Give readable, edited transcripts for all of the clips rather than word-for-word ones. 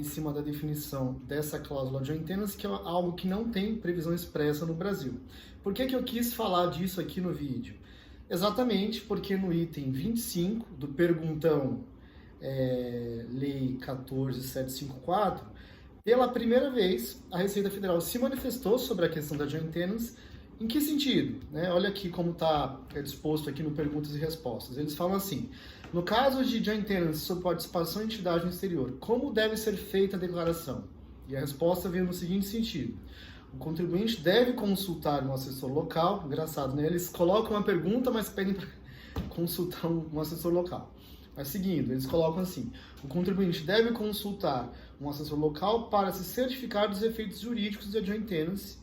em cima da definição dessa cláusula de maintenance, que é algo que não tem previsão expressa no Brasil. Por que eu quis falar disso aqui no vídeo? Exatamente porque no item 25 do perguntão Lei 14.754, pela primeira vez, a Receita Federal se manifestou sobre a questão da joint tenants. Em que sentido? Olha aqui como está disposto aqui no Perguntas e Respostas. Eles falam assim: no caso de joint tenants sob participação em entidade no exterior, como deve ser feita a declaração? E a resposta veio no seguinte sentido: o contribuinte deve consultar um assessor local. Engraçado, né? Eles colocam uma pergunta, mas pedem para consultar um assessor local. Mas seguindo, eles colocam assim: o contribuinte deve consultar um assessor local para se certificar dos efeitos jurídicos da joint tenancy.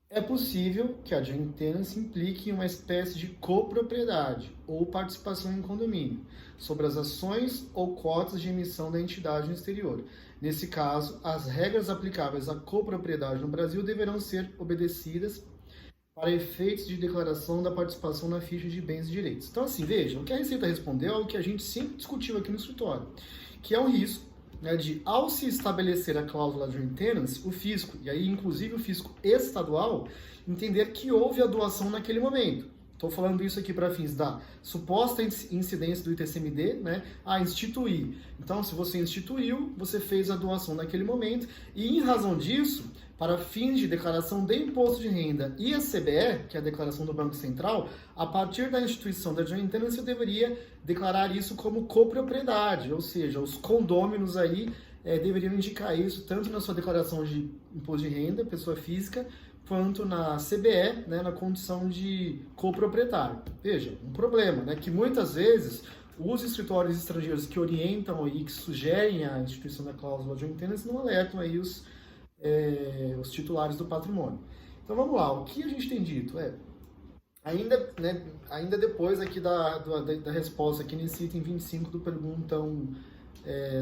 É possível que a joint tenancy implique uma espécie de copropriedade ou participação em condomínio sobre as ações ou cotas de emissão da entidade no exterior. Nesse caso, as regras aplicáveis à copropriedade no Brasil deverão ser obedecidas para efeitos de declaração da participação na ficha de bens e direitos. Então, assim, veja, o que a Receita respondeu é o que a gente sempre discutiu aqui no escritório, que é o risco de, ao se estabelecer a cláusula de joint tenancy, o fisco, e aí inclusive o fisco estadual, entender que houve a doação naquele momento. Estou falando isso aqui para fins da suposta incidência do ITCMD, instituir. Então, se você instituiu, você fez a doação naquele momento, e em razão disso, para fins de declaração de imposto de renda e a CBE, que é a declaração do Banco Central, a partir da instituição da joint tenancy, eu deveria declarar isso como copropriedade, ou seja, os condôminos aí deveriam indicar isso tanto na sua declaração de imposto de renda, pessoa física, quanto na CBE, na condição de coproprietário. Veja, um problema, que muitas vezes os escritórios estrangeiros que orientam e que sugerem a instituição da cláusula de joint tenancy não alertam aí os titulares do patrimônio. Então vamos lá, o que a gente tem dito ainda depois aqui da resposta aqui nesse item 25 do perguntão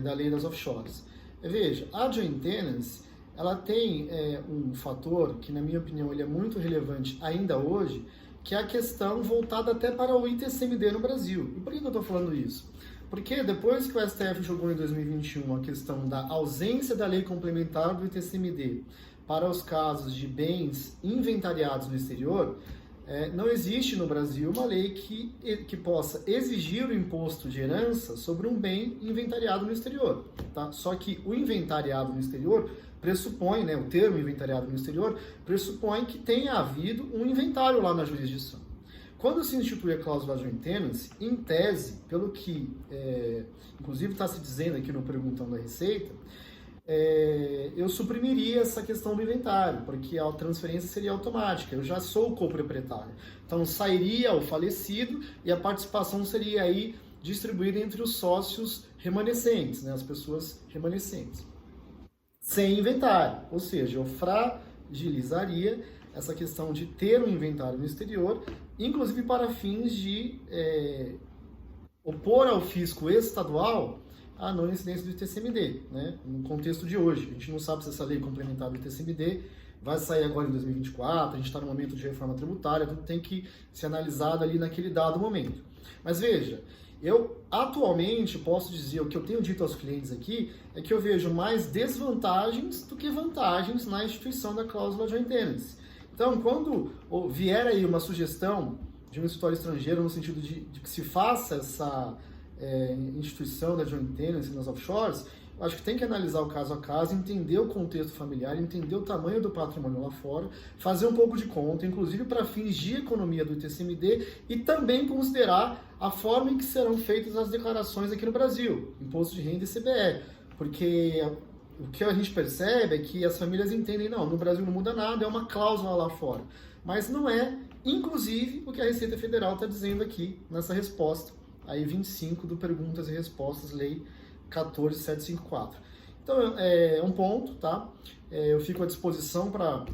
da lei das offshores. Veja, a joint tenancy, ela tem um fator que, na minha opinião, ele é muito relevante ainda hoje, que é a questão voltada até para o ITCMD no Brasil. E por que eu estou falando isso? Porque depois que o STF julgou em 2021 a questão da ausência da lei complementar do ITCMD para os casos de bens inventariados no exterior, não existe no Brasil uma lei que possa exigir o imposto de herança sobre um bem inventariado no exterior. Tá? Só que o inventariado no exterior pressupõe, o termo inventariado no exterior, pressupõe que tenha havido um inventário lá na jurisdição. Quando se institui a cláusula de joint tenancy, em tese, pelo que inclusive está se dizendo aqui no perguntão da Receita, eu suprimiria essa questão do inventário, porque a transferência seria automática, eu já sou coproprietário. Então sairia o falecido e a participação seria aí distribuída entre os sócios remanescentes, as pessoas remanescentes. Sem inventário, ou seja, eu fragilizaria essa questão de ter um inventário no exterior, inclusive para fins de opor ao fisco estadual a não incidência do ITCMD, no contexto de hoje. A gente não sabe se essa lei complementar do ITCMD vai sair agora em 2024, a gente está no momento de reforma tributária, tudo tem que ser analisado ali naquele dado momento. Mas veja, eu atualmente posso dizer, o que eu tenho dito aos clientes aqui, é que eu vejo mais desvantagens do que vantagens na instituição da cláusula de joint tenancy. Então, quando vier aí uma sugestão de um escritório estrangeiro no sentido de que se faça essa instituição da joint tenancy nas offshores, eu acho que tem que analisar o caso a caso, entender o contexto familiar, entender o tamanho do patrimônio lá fora, fazer um pouco de conta, inclusive para fins de economia do ITCMD, e também considerar a forma em que serão feitas as declarações aqui no Brasil, imposto de renda e CBE, porque o que a gente percebe é que as famílias entendem, não, no Brasil não muda nada, é uma cláusula lá fora. Mas não é, inclusive, o que a Receita Federal está dizendo aqui nessa resposta, aí 25 do Perguntas e Respostas, Lei 14.754. Então, é um ponto, tá? Eu fico à disposição para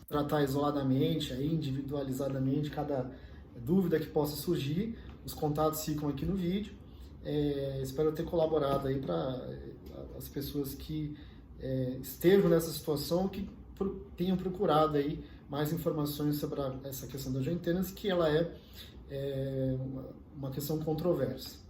tratar isoladamente, aí, individualizadamente, cada dúvida que possa surgir. Os contatos ficam aqui no vídeo. Espero ter colaborado aí para as pessoas que estejam nessa situação, que tenham procurado aí mais informações sobre essa questão da joint tenancy, que ela é uma questão controversa.